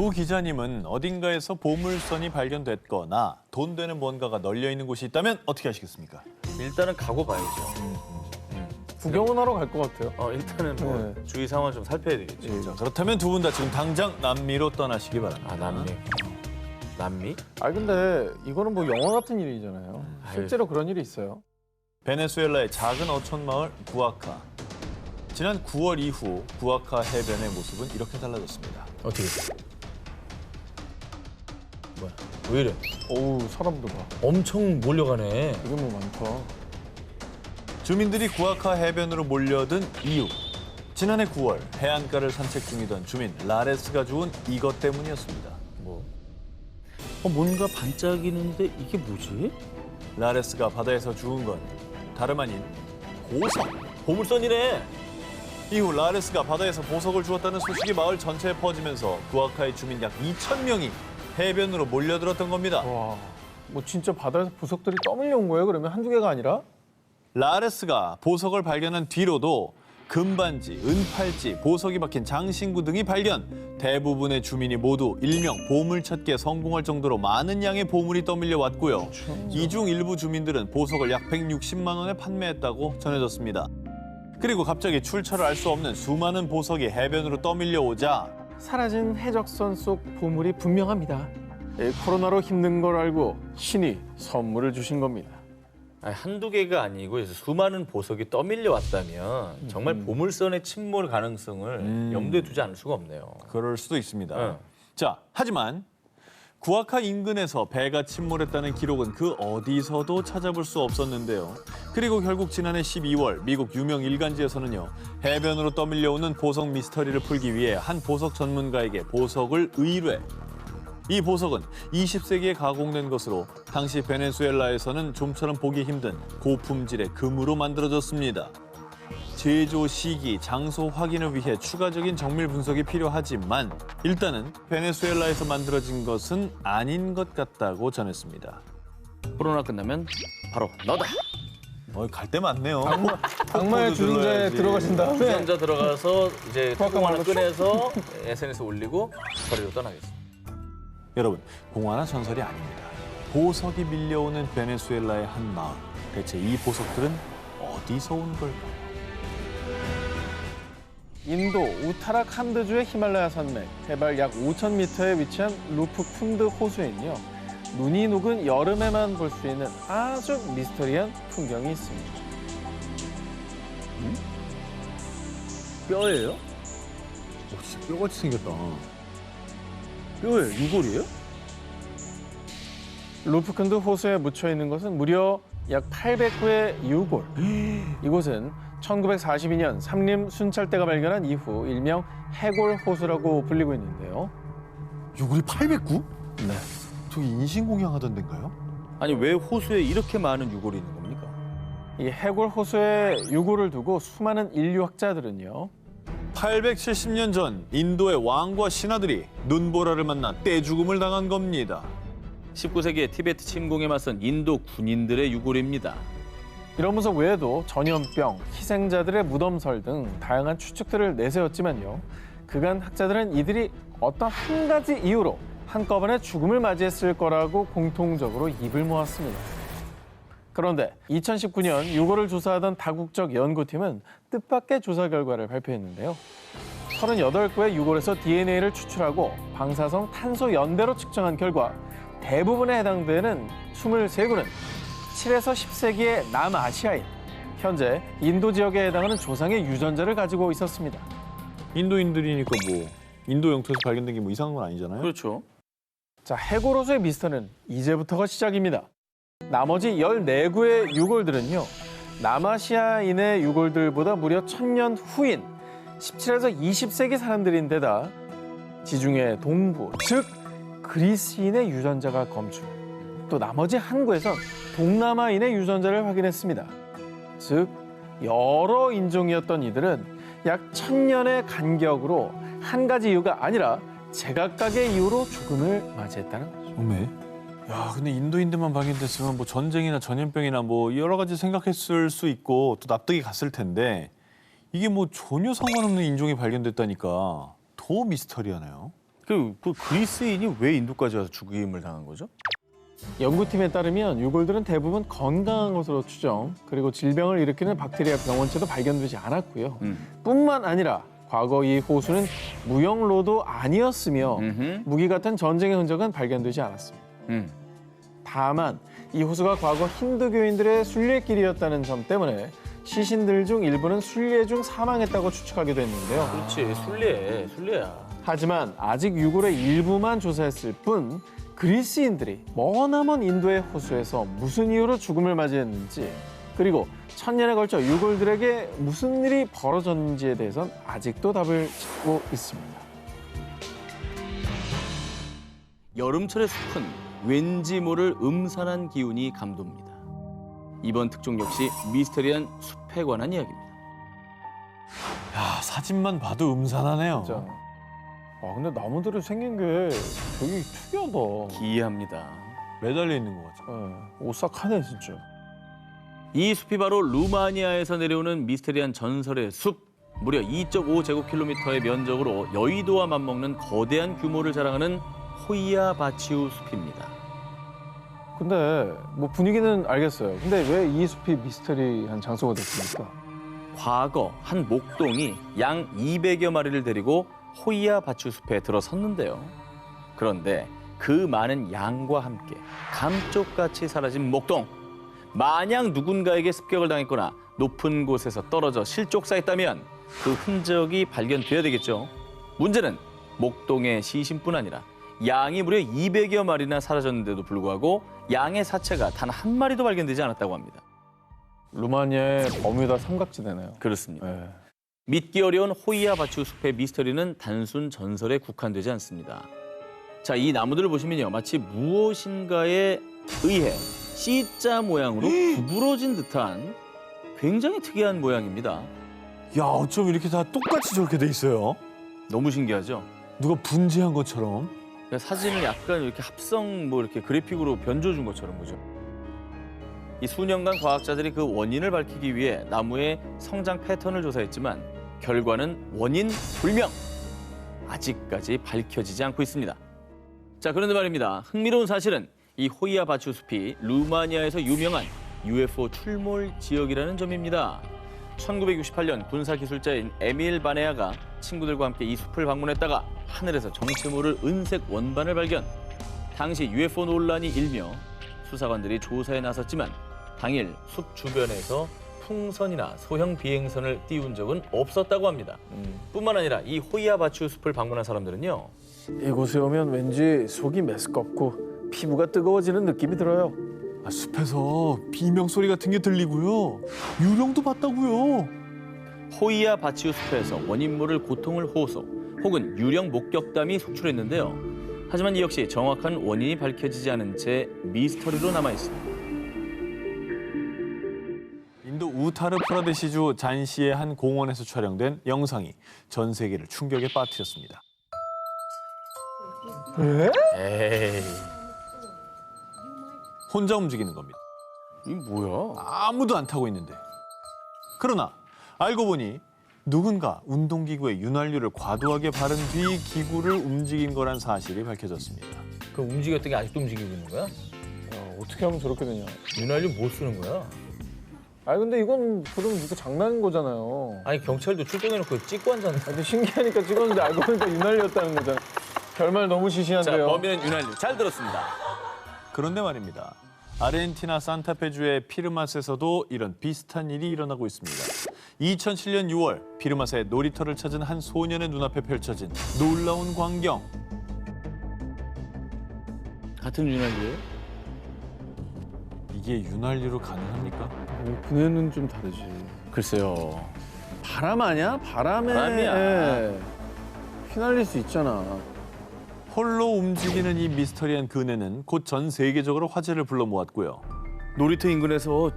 두 기자님은 어딘가에서 보물선이 발견됐거나 돈 되는 뭔가가 널려 있는 곳이 있다면 어떻게 하시겠습니까? 일단은 가고 봐야죠. 구경은 하러 갈 것 같아요. 일단은 뭐 네. 주위 상황 좀 살펴야 되겠죠. 자, 그렇다면 두 분 다 지금 당장 남미로 떠나시기 바랍니다. 아, 남미. 남미? 근데 이거는 뭐 영화 같은 일이잖아요. 실제로 그런 일이 있어요. 베네수엘라의 작은 어촌 마을 구아카. 지난 9월 이후 구아카 해변의 모습은 이렇게 달라졌습니다. 어떻게? 뭐야? 왜 이래? 어우, 사람들 봐. 엄청 몰려가네. 이게 뭐 많다. 주민들이 구아카 해변으로 몰려든 이유. 지난해 9월 해안가를 산책 중이던 주민 라레스가 주운 이것 때문이었습니다. 뭐? 뭔가 반짝이는데 이게 뭐지? 라레스가 바다에서 주운 건 다름 아닌 보석. 보물선이네. 이후 라레스가 바다에서 보석을 주었다는 소식이 마을 전체에 퍼지면서 구아카의 주민 약 2천 명이 해변으로 몰려들었던 겁니다. 와, 뭐 진짜 바다에서 보석들이 떠밀려 온 거예요? 그러면 한두 개가 아니라? 라레스가 보석을 발견한 뒤로도 금반지, 은팔찌, 보석이 박힌 장신구 등이 발견. 대부분의 주민이 모두 일명 보물 찾기에 성공할 정도로 많은 양의 보물이 떠밀려 왔고요. 이 중 일부 주민들은 보석을 약 160만 원에 판매했다고 전해졌습니다. 그리고 갑자기 출처를 알 수 없는 수많은 보석이 해변으로 떠밀려 오자 사라진 해적선 속 보물이 분명합니다. 코로나로 힘든 걸 알고 신이 선물을 주신 겁니다. 아니, 한두 개가 아니고 수많은 보석이 떠밀려 왔다면 정말 보물선의 침몰 가능성을 염두에 두지 않을 수가 없네요. 그럴 수도 있습니다. 네. 자, 하지만 구아카 인근에서 배가 침몰했다는 기록은 그 어디서도 찾아볼 수 없었는데요. 그리고 결국 지난해 12월 미국 유명 일간지에서는요. 해변으로 떠밀려오는 보석 미스터리를 풀기 위해 한 보석 전문가에게 보석을 의뢰. 이 보석은 20세기에 가공된 것으로 당시 베네수엘라에서는 좀처럼 보기 힘든 고품질의 금으로 만들어졌습니다. 제조 시기, 장소 확인을 위해 추가적인 정밀 분석이 필요하지만 일단은 베네수엘라에서 만들어진 것은 아닌 것 같다고 전했습니다. 코로나 끝나면 바로 너다. 갈 데 많네요. 악마의 주전자에 들어가신 다음에 주전자 들어가서 이제 뚜껑 하나 하고 꺼내서 SNS에 올리고 거리로 떠나겠습니다. 여러분, 공화나 전설이 아닙니다. 보석이 밀려오는 베네수엘라의 한 마을. 대체 이 보석들은 어디서 온 걸까요? 인도 우타라칸드주의 히말라야 산맥 해발 약 5,000m에 위치한 루프쿤드 호수에는요. 눈이 녹은 여름에만 볼 수 있는 아주 미스터리한 풍경이 있습니다. 뼈예요? 진짜 뼈같이 생겼다. 뼈예요? 유골이에요? 루프쿤드 호수에 묻혀 있는 것은 무려 약 800구의 유골. 이곳은 1942년 삼림 순찰대가 발견한 이후 일명 해골 호수라고 불리고 있는데요. 유골이 809? 네. 저기 인신공양 하던 데인가요? 아니 왜 호수에 이렇게 많은 유골이 있는 겁니까? 이 해골 호수에 유골을 두고 수많은 인류학자들은요. 870년 전 인도의 왕과 신하들이 눈보라를 만나 떼죽음을 당한 겁니다. 19세기에 티베트 침공에 맞선 인도 군인들의 유골입니다. 이런 분석 외에도 전염병, 희생자들의 무덤설 등 다양한 추측들을 내세웠지만요. 그간 학자들은 이들이 어떤 한 가지 이유로 한꺼번에 죽음을 맞이했을 거라고 공통적으로 입을 모았습니다. 그런데 2019년 유골을 조사하던 다국적 연구팀은 뜻밖의 조사 결과를 발표했는데요. 38구의 유골에서 DNA를 추출하고 방사성 탄소 연대로 측정한 결과 대부분에 해당되는 23구는 7에서 10세기의 남아시아인, 현재 인도 지역에 해당하는 조상의 유전자를 가지고 있었습니다. 인도인들이니까 뭐 인도 영토에서 발견된 게 뭐 이상한 건 아니잖아요. 그렇죠. 자, 해골호수의 미스터는 이제부터가 시작입니다. 나머지 14구의 유골들은요. 남아시아인의 유골들보다 무려 1000년 후인 17에서 20세기 사람들인데다 지중해 동부, 즉 그리스인의 유전자가 검출. 또 나머지 한 구에선 동남아인의 유전자를 확인했습니다. 즉 여러 인종이었던 이들은 약 1000년의 간격으로 한 가지 이유가 아니라 제각각의 이유로 죽음을 맞이했다는 거죠. 어메. 야, 근데 인도인들만 발견됐으면 뭐 전쟁이나 전염병이나 뭐 여러 가지 생각했을 수 있고 또 납득이 갔을 텐데 이게 뭐 전혀 상관없는 인종이 발견됐다니까 더 미스터리하네요. 그 그리스인이 왜 인도까지 와서 죽임을 당한 거죠? 연구팀에 따르면 유골들은 대부분 건강한 것으로 추정, 그리고 질병을 일으키는 박테리아 병원체도 발견되지 않았고요. 뿐만 아니라 과거 이 호수는 무역로도 아니었으며 무기 같은 전쟁의 흔적은 발견되지 않았습니다. 다만 이 호수가 과거 힌두교인들의 순례길이었다는 점 때문에 시신들 중 일부는 순례 중 사망했다고 추측하기도 했는데요. 그렇지, 순례야. 하지만 아직 유골의 일부만 조사했을 뿐 그리스인들이 머나먼 인도의 호수에서 무슨 이유로 죽음을 맞이했는지, 그리고 천년에 걸쳐 유골들에게 무슨 일이 벌어졌는지에 대해선 아직도 답을 찾고 있습니다. 여름철의 숲은 왠지 모를 음산한 기운이 감돕니다. 이번 특종 역시 미스테리한 숲에 관한 이야기입니다. 야, 사진만 봐도 음산하네요. 진짜. 근데 나무들이 생긴 게 되게 특이하다. 기이합니다. 매달려 있는 것 같죠. 오싹하네 진짜. 이 숲이 바로 루마니아에서 내려오는 미스테리한 전설의 숲. 무려 2.5제곱킬로미터의 면적으로 여의도와 맞먹는 거대한 규모를 자랑하는 호이아 바치우 숲입니다. 근데 뭐 분위기는 알겠어요. 근데 왜 이 숲이 미스터리한 장소가 됐습니까? 과거 한 목동이 양 200여 마리를 데리고 호이아 바치우 숲에 들어섰는데요. 그런데 그 많은 양과 함께 감쪽같이 사라진 목동. 만약 누군가에게 습격을 당했거나 높은 곳에서 떨어져 실족사했다면 그 흔적이 발견돼야 되겠죠. 문제는 목동의 시신뿐 아니라 양이 무려 200여 마리나 사라졌는데도 불구하고 양의 사체가 단 한 마리도 발견되지 않았다고 합니다. 루마니아의 버뮤다 삼각지대네요. 그렇습니다. 네. 믿기 어려운 호이아 바치우 숲의 미스터리는 단순 전설에 국한되지 않습니다. 자, 이 나무들을 보시면요. 마치 무엇인가에 의해 C자 모양으로 구부러진 듯한 굉장히 특이한 모양입니다. 야, 어쩜 이렇게 다 똑같이 저렇게 돼 있어요? 너무 신기하죠? 누가 분재한 것처럼. 그러니까 사진을 약간 이렇게 합성 이렇게 그래픽으로 변조준 것처럼 보죠. 이 수년간 과학자들이 그 원인을 밝히기 위해 나무의 성장 패턴을 조사했지만 결과는 원인 불명. 아직까지 밝혀지지 않고 있습니다. 자, 그런데 말입니다. 흥미로운 사실은 이 호이아 바치우 숲이 루마니아에서 유명한 UFO 출몰 지역이라는 점입니다. 1968년 군사기술자인 에밀 바네아가 친구들과 함께 이 숲을 방문했다가 하늘에서 정체 모를 은색 원반을 발견. 당시 UFO 논란이 일며 수사관들이 조사에 나섰지만 당일 숲 주변에서 풍선이나 소형 비행선을 띄운 적은 없었다고 합니다. 뿐만 아니라 이 호이아 바치우 숲을 방문한 사람들은요. 이곳에 오면 왠지 속이 메스껍고 피부가 뜨거워지는 느낌이 들어요. 아, 숲에서 비명 소리 같은 게 들리고요. 유령도 봤다고요. 호이아 바치우 숲에서 원인 모를 고통을 호소 혹은 유령 목격담이 속출했는데요. 하지만 이 역시 정확한 원인이 밝혀지지 않은 채 미스터리로 남아 있습니다. 인도 우타르 프라데시주 잔시의 한 공원에서 촬영된 영상이 전 세계를 충격에 빠뜨렸습니다. 에이. 혼자 움직이는 겁니다. 이 뭐야? 아무도 안 타고 있는데. 그러나 알고 보니 누군가 운동기구에 윤활유를 과도하게 바른 뒤 기구를 움직인 거란 사실이 밝혀졌습니다. 그 움직였던 게 아직도 움직이고 있는 거야? 어떻게 하면 저렇게 되냐. 윤활유 못 쓰는 거야? 근데 이건 그럼 이거 장난인 거잖아요. 아니 경찰도 출동해놓고 찍고 앉았네. 근데 신기하니까 찍었는데 알고 보니까 윤활유였다는 거잖아. 결말 너무 자, 시시한데요. 범인은 윤활유. 잘 들었습니다. 그런데 말입니다. 아르헨티나 산타페주의 피르맛에서도 이런 비슷한 일이 일어나고 있습니다. 2007년 6월 피르맛의 놀이터를 찾은 한 소년의 눈앞에 펼쳐진 놀라운 광경. 같은 윤활유예요? 이게 윤활유로 가능합니까? 그네는 좀 다르지. 글쎄요. 바람 아니야? 바람에 바람이야. 휘날릴 수 있잖아. 홀로 움직이는 이 미스터리한 그네는 곧 전 세계적으로 화제를 불러 모았고요. 놀이터 인근에서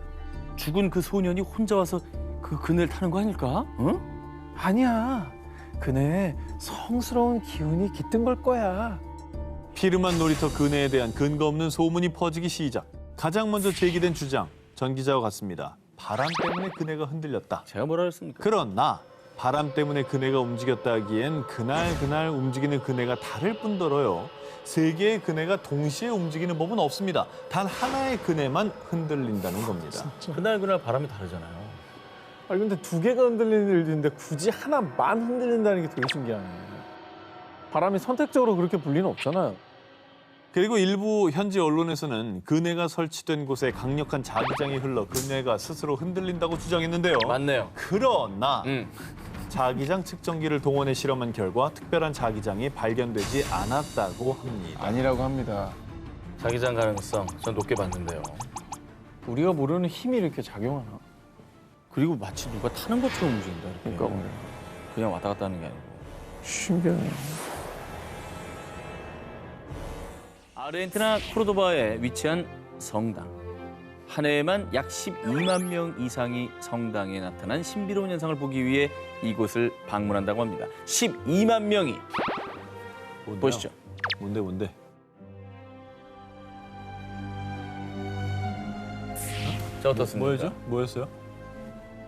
죽은 그 소년이 혼자 와서 그 그네를 타는 거 아닐까? 응? 아니야. 그네 성스러운 기운이 깃든 걸 거야. 피르맛 놀이터 그네에 대한 근거 없는 소문이 퍼지기 시작. 가장 먼저 제기된 주장, 전 기자와 같습니다. 바람 때문에 그네가 흔들렸다. 제가 뭐라 그랬습니까? 그러나 바람 때문에 그네가 움직였다기엔 그날 움직이는 그네가 다를 뿐더러요. 세 개의 그네가 동시에 움직이는 법은 없습니다. 단 하나의 그네만 흔들린다는 겁니다. 그날 바람이 다르잖아요. 아니 근데 두 개가 흔들리는 일도 있는데 굳이 하나만 흔들린다는 게 되게 신기하네. 바람이 선택적으로 그렇게 불 리는 없잖아요. 그리고 일부 현지 언론에서는 그네가 설치된 곳에 강력한 자기장이 흘러 그네가 스스로 흔들린다고 주장했는데요. 맞네요. 그러나 음. 자기장 측정기를 동원해 실험한 결과 특별한 자기장이 발견되지 않았다고 합니다. 아니라고 합니다. 자기장 가능성 전 높게 봤는데요. 우리가 모르는 힘이 이렇게 작용하나? 그리고 마치 누가 타는 것처럼 움직인다. 이렇게. 그러니까 말이야. 그냥 왔다 갔다 하는 게 아니고. 신기하네. 아르헨티나 코르도바에 위치한 성당. 한 해에만 약 12만 명 이상이 성당에 나타난 신비로운 현상을 보기 위해 이곳을 방문한다고 합니다. 12만 명이. 뭔데요? 보시죠. 뭔데? 자, 어떻습니까? 뭐였어요?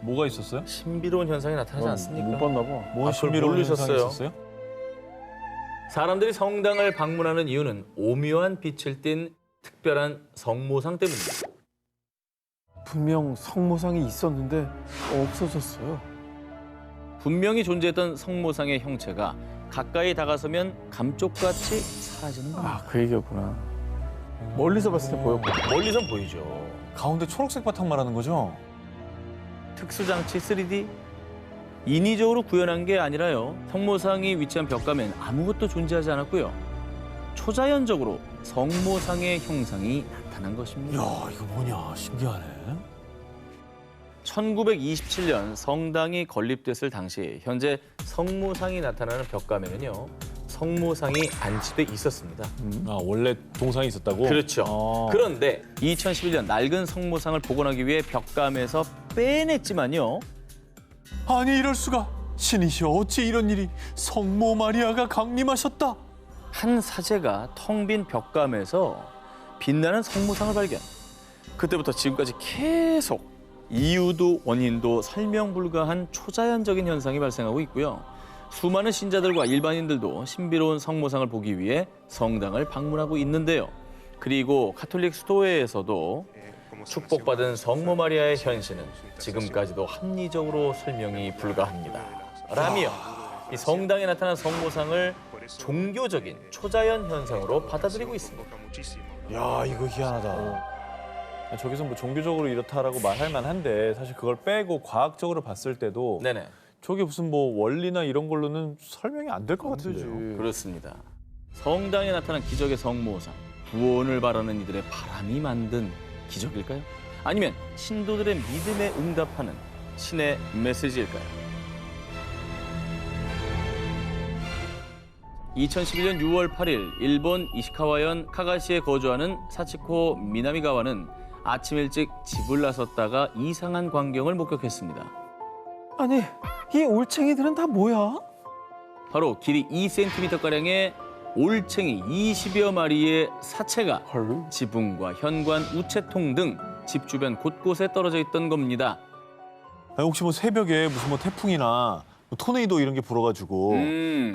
뭐가 있었어요? 신비로운 현상이 나타나지 않습니까? 못 봤나 봐. 뭔 그걸 신비로운 모르셨어요? 현상이 있었어요? 사람들이 성당을 방문하는 이유는 오묘한 빛을 띤 특별한 성모상 때문입니다. 분명 성모상이 있었는데 없어졌어요. 분명히 존재했던 성모상의 형체가 가까이 다가서면 감쪽같이 사라지는 겁니다. 아, 그 얘기였구나. 멀리서 봤을 때 보였고. 멀리선 보이죠. 가운데 초록색 바탕 말하는 거죠? 특수장치 3D? 인위적으로 구현한 게 아니라요. 성모상이 위치한 벽감엔 아무것도 존재하지 않았고요. 초자연적으로 성모상의 형상이 나타난 것입니다. 야, 이거 뭐냐? 신기하네. 1927년 성당이 건립됐을 당시 현재 성모상이 나타나는 벽감에는요. 성모상이 안치돼 있었습니다. 아, 원래 동상이 있었다고? 그렇죠. 아. 그런데 2011년 낡은 성모상을 복원하기 위해 벽감에서 빼냈지만요. 아니, 이럴 수가. 신이시여, 어찌 이런 일이. 성모 마리아가 강림하셨다. 한 사제가 텅 빈 벽감에서 빛나는 성모상을 발견. 그때부터 지금까지 계속 이유도 원인도 설명 불가한 초자연적인 현상이 발생하고 있고요. 수많은 신자들과 일반인들도 신비로운 성모상을 보기 위해 성당을 방문하고 있는데요. 그리고 카톨릭 수도회에서도 축복받은 성모 마리아의 현신은 지금까지도 합리적으로 설명이 불가합니다. 라며 이 성당에 나타난 성모상을 종교적인 초자연 현상으로 받아들이고 있습니다. 야, 이거 희한하다. 저기서 뭐 종교적으로 이렇다라고 말할 만한데 사실 그걸 빼고 과학적으로 봤을 때도 네네. 저게 무슨 뭐 원리나 이런 걸로는 설명이 안 될 것 같은데요. 그렇습니다. 성당에 나타난 기적의 성모상, 구원을 바라는 이들의 바람이 만든 기적일까요? 아니면 신도들의 믿음에 응답하는 신의 메시지일까요? 2011년 6월 8일 일본 이시카와현 카가시에 거주하는 사치코 미나미가와는 아침 일찍 집을 나섰다가 이상한 광경을 목격했습니다. 아니, 이 올챙이들은 다 뭐야? 바로 길이 2cm가량의 올챙이 20여 마리의 사체가 지붕과 현관, 우체통 등 집 주변 곳곳에 떨어져 있던 겁니다. 아니, 혹시 뭐 새벽에 무슨 뭐 태풍이나 뭐 토네이도 이런 게 불어가지고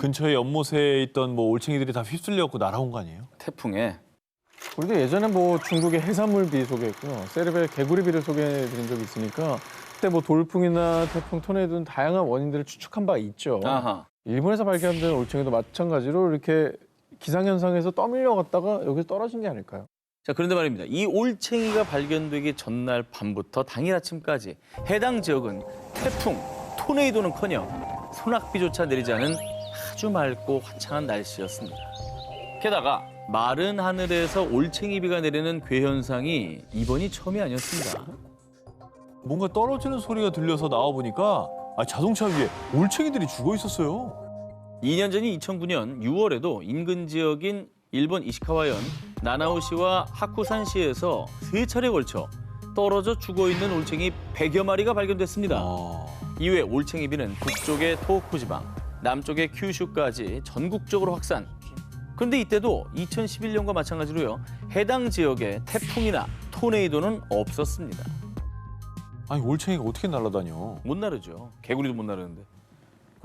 근처에 연못에 있던 뭐 올챙이들이 다 휩쓸려갖고 날아온 거 아니에요? 태풍에. 우리도 예전에 뭐 중국의 해산물비 소개했고요. 세르벨 개구리비를 소개해드린 적이 있으니까 그때 뭐 돌풍이나 태풍, 토네이도는 다양한 원인들을 추측한 바 있죠. 아하. 일본에서 발견된 올챙이도 마찬가지로 이렇게 기상현상에서 떠밀려 갔다가 여기서 떨어진 게 아닐까요? 자, 그런데 말입니다. 이 올챙이가 발견되기 전날 밤부터 당일 아침까지 해당 지역은 태풍, 토네이도는커녕 소낙비조차 내리지 않은 아주 맑고 화창한 날씨였습니다. 게다가 마른 하늘에서 올챙이비가 내리는 괴현상이 이번이 처음이 아니었습니다. 뭔가 떨어지는 소리가 들려서 나와보니까 자동차 위에 올챙이들이 죽어 있었어요. 2년 전인 2009년 6월에도 인근 지역인 일본 이시카와현 나나오시와 하쿠산시에서 3차례에 걸쳐 떨어져 죽어있는 올챙이 100여 마리가 발견됐습니다. 이후에 올챙이비는 북쪽의 토호쿠 지방, 남쪽의 큐슈까지 전국적으로 확산. 그런데 이때도 2011년과 마찬가지로요. 해당 지역에 태풍이나 토네이도는 없었습니다. 아니, 올챙이가 어떻게 날아다녀? 못 나르죠. 개구리도 못 나르는데.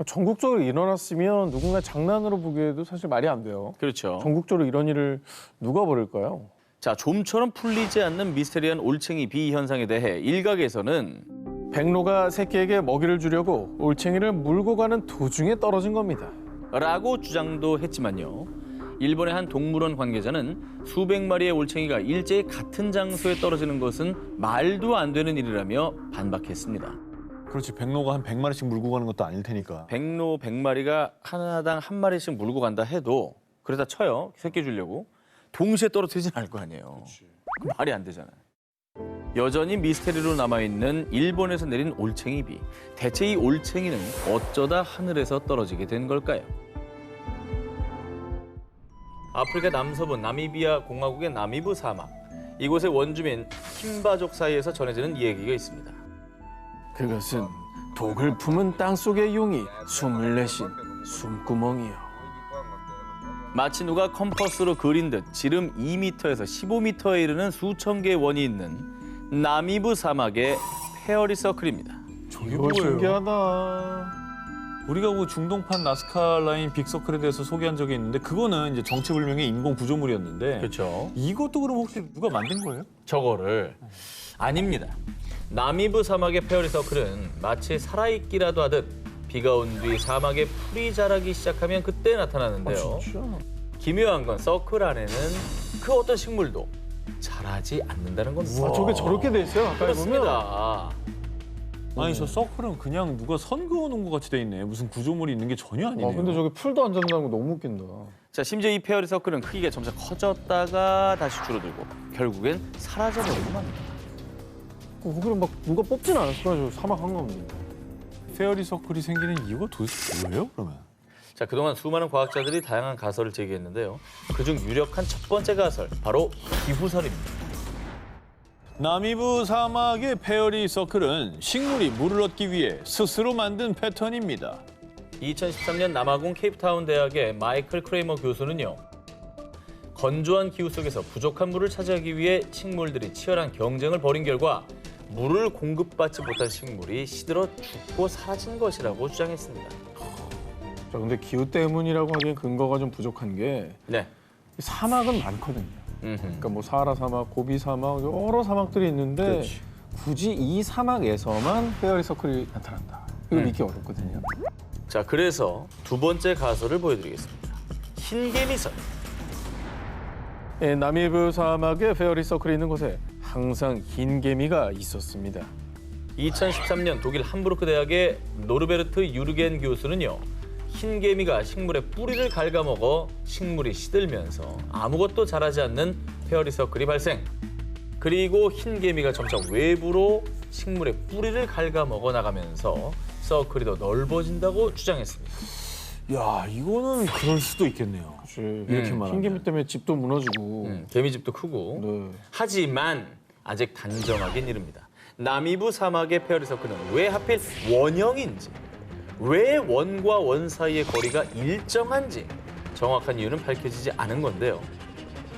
전국적으로 일어났으면 누군가 장난으로 보기에도 사실 말이 안 돼요. 그렇죠. 전국적으로 이런 일을 누가 벌일까요? 자, 좀처럼 풀리지 않는 미스테리한 올챙이 비 현상에 대해 일각에서는 백로가 새끼에게 먹이를 주려고 올챙이를 물고 가는 도중에 떨어진 겁니다. 라고 주장도 했지만요. 일본의 한 동물원 관계자는 수백 마리의 올챙이가 일제히 같은 장소에 떨어지는 것은 말도 안 되는 일이라며 반박했습니다. 그렇지, 백로가 한 100마리씩 물고 가는 것도 아닐 테니까. 백로 100마리가 하나당 한 마리씩 물고 간다 해도 그러다 쳐요. 새끼 주려고. 동시에 떨어뜨리진 않을 거 아니에요. 말이 안 되잖아요. 여전히 미스테리로 남아있는 일본에서 내린 올챙이 비. 대체 이 올챙이는 어쩌다 하늘에서 떨어지게 된 걸까요? 아프리카 남서부 나미비아 공화국의 나미부 사막. 이곳의 원주민 킴바족 사이에서 전해지는 이야기가 있습니다. 그것은 독을 품은 땅속의 용이 숨을 내쉰 숨구멍이요. 마치 누가 컴퍼스로 그린 듯 지름 2m에서 15m에 이르는 수천 개의 원이 있는 나미부 사막의 페어리 서클입니다. 저게 이거 신기하다. 우리가 그 중동판 나스카 라인 빅서클에 대해서 소개한 적이 있는데 그거는 이제 정체불명의 인공 구조물이었는데 그렇죠. 이것도 그럼 혹시 누가 만든 거예요? 저거를 아닙니다. 나미부 사막의 페어리 서클은 마치 살아있기라도 하듯 비가 온 뒤 사막에 풀이 자라기 시작하면 그때 나타나는데요. 진짜? 기묘한 건 서클 안에는 그 어떤 식물도 자라지 않는다는 겁니다. 아, 저게 저렇게 돼 있어요? 가까이 보면? 그렇습니다. 아니 저 서클은 그냥 누가 선 그어놓은 것 같이 돼 있네. 무슨 구조물이 있는 게 전혀 아니네요. 와, 근데 저게 풀도 안 잔다는 거 너무 웃긴다. 자, 심지어 이 페어리 서클은 크기가 점차 커졌다가 다시 줄어들고 결국엔 사라져버리고 맙니다. 그럼 막 누가 뽑진 않았을 거야, 저 사막 한가운데. 페어리 서클이 생기는 이유가 도대체 뭐예요, 그러면? 자, 그동안 수많은 과학자들이 다양한 가설을 제기했는데요. 그중 유력한 첫 번째 가설, 바로 기후설입니다. 나미부 사막의 페어리 서클은 식물이 물을 얻기 위해 스스로 만든 패턴입니다. 2013년 남아공 케이프타운 대학의 마이클 크레이머 교수는요. 건조한 기후 속에서 부족한 물을 차지하기 위해 식물들이 치열한 경쟁을 벌인 결과 물을 공급받지 못한 식물이 시들어 죽고 사라진 것이라고 주장했습니다. 자, 근데 기후 때문이라고 하기엔 근거가 좀 부족한 게 네. 사막은 많거든요. 음흠. 그러니까 뭐 사하라 사막, 고비 사막 여러 사막들이 있는데 그렇지. 굳이 이 사막에서만 페어리 서클이 나타난다. 이거 믿기 어렵거든요. 자, 그래서 두 번째 가설을 보여드리겠습니다. 흰개미설. 예, 나미부 사막에 페어리 서클이 있는 곳에 항상 흰 개미가 있었습니다. 2013년 독일 함부르크 대학의 노르베르트 유르겐 교수는요. 흰개미가 식물의 뿌리를 갉아먹어 식물이 시들면서 아무것도 자라지 않는 페어리 서클이 발생. 그리고 흰개미가 점차 외부로 식물의 뿌리를 갉아먹어 나가면서 서클이 더 넓어진다고 주장했습니다. 야, 이거는 그럴 수도 있겠네요. 그치. 이렇게 말하면. 흰 개미 때문에 집도 무너지고. 개미집도 크고. 네. 하지만 아직 단정하긴 이릅니다. 나미부 사막의 페어리 서클은 왜 하필 원형인지, 왜 원과 원 사이의 거리가 일정한지 정확한 이유는 밝혀지지 않은 건데요.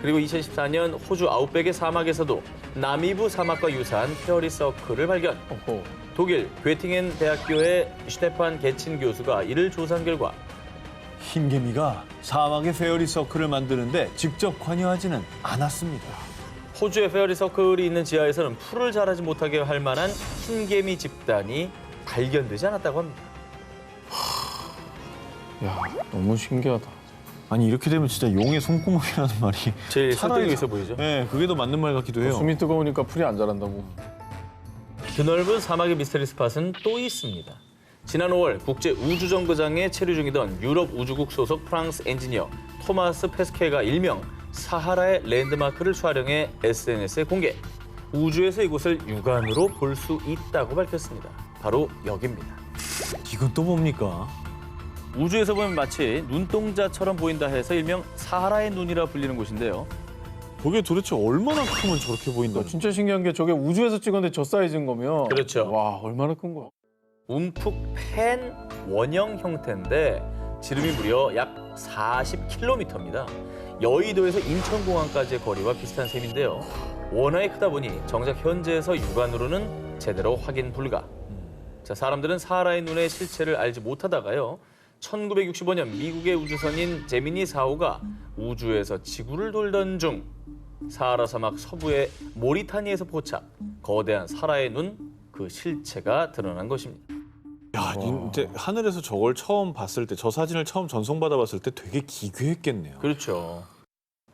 그리고 2014년 호주 아웃백의 사막에서도 나미부 사막과 유사한 페어리 서클을 발견. 어허. 독일 괴팅엔 대학교의 슈테판 게친 교수가 이를 조사한 결과 흰개미가 사막의 페어리 서클을 만드는데 직접 관여하지는 않았습니다. 호주의 페어리 서클이 있는 지하에서는 풀을 자라지 못하게 할 만한 흰개미 집단이 발견되지 않았다고 합니다. 야, 너무 신기하다. 아니 이렇게 되면 진짜 용의 손구멍이라는 말이 제일 차라리 설득력 있어 보이죠? 네, 그게 더 맞는 말 같기도 해요. 숨이 뜨거우니까 풀이 안 자란다고. 드넓은 사막의 미스테리 스팟은 또 있습니다. 지난 5월 국제우주정거장에 체류 중이던 유럽 우주국 소속 프랑스 엔지니어 토마스 페스케가 일명 사하라의 랜드마크를 촬영해 SNS에 공개. 우주에서 이곳을 육안으로 볼 수 있다고 밝혔습니다. 바로 여기입니다. 이건 또 뭡니까? 우주에서 보면 마치 눈동자처럼 보인다 해서 일명 사하라의 눈이라 불리는 곳인데요. 그게 도대체 얼마나 크면 저렇게 보인다? 진짜 신기한 게 저게 우주에서 찍었는데 저 사이즈인 거면. 그렇죠. 와, 얼마나 큰 거야. 움푹 팬 원형 형태인데 지름이 무려 약 40km입니다. 여의도에서 인천공항까지의 거리와 비슷한 셈인데요. 워낙에 크다 보니 정작 현재에서 육안으로는 제대로 확인 불가. 자, 사람들은 사하라의 눈의 실체를 알지 못하다가요. 1965년 미국의 우주선인 제미니 4호가 우주에서 지구를 돌던 중 사하라 사막 서부의 모리타니에서 포착, 거대한 사라의 눈, 그 실체가 드러난 것입니다. 야, 이제 하늘에서 저걸 처음 봤을 때, 저 사진을 처음 전송받아 봤을 때 되게 기괴했겠네요. 그렇죠.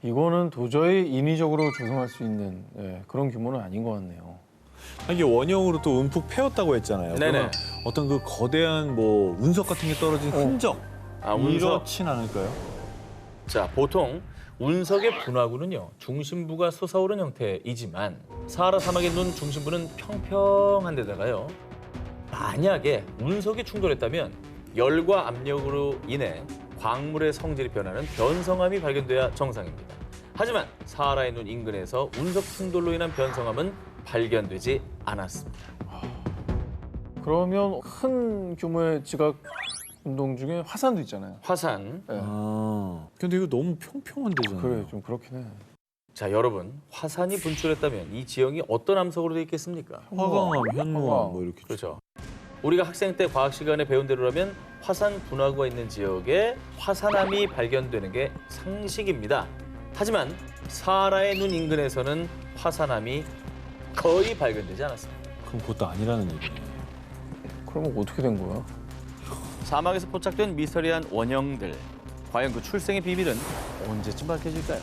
이거는 도저히 인위적으로 조성할 수 있는 그런 규모는 아닌 것 같네요. 이게 원형으로 또 움푹 패였다고 했잖아요. 네네. 그러면 어떤 그 거대한 뭐 운석 같은 게 떨어진 흔적 운석. 이렇진 않을까요? 자, 보통 운석의 분화구는요, 중심부가 솟아오른 형태이지만 사하라 사막의 눈 중심부는 평평한 데다가요, 만약에 운석이 충돌했다면 열과 압력으로 인해 광물의 성질이 변하는 변성암이 발견돼야 정상입니다. 하지만 사하라의 눈 인근에서 운석 충돌로 인한 변성암은 발견되지 않았습니다. 그러면 큰 규모의 지각 운동 중에 화산도 있잖아요. 화산. 네. 아, 근데 이거 너무 평평한 데잖아요. 그래, 좀 그렇긴 해. 자, 여러분, 화산이 분출했다면 이 지형이 어떤 암석으로 되어 있겠습니까? 화강암, 현무암 뭐 이렇게. 그렇죠. 우리가 학생 때 과학 시간에 배운 대로라면 화산 분화구가 있는 지역에 화산암이 발견되는 게 상식입니다. 하지만 사하라의 눈 인근에서는 화산암이 거의 발견되지 않았습니다. 그럼 그것도 아니라는 얘기네. 그러면 어떻게 된 거야? 사막에서 포착된 미스터리한 원형들. 과연 그 출생의 비밀은 언제쯤 밝혀질까요?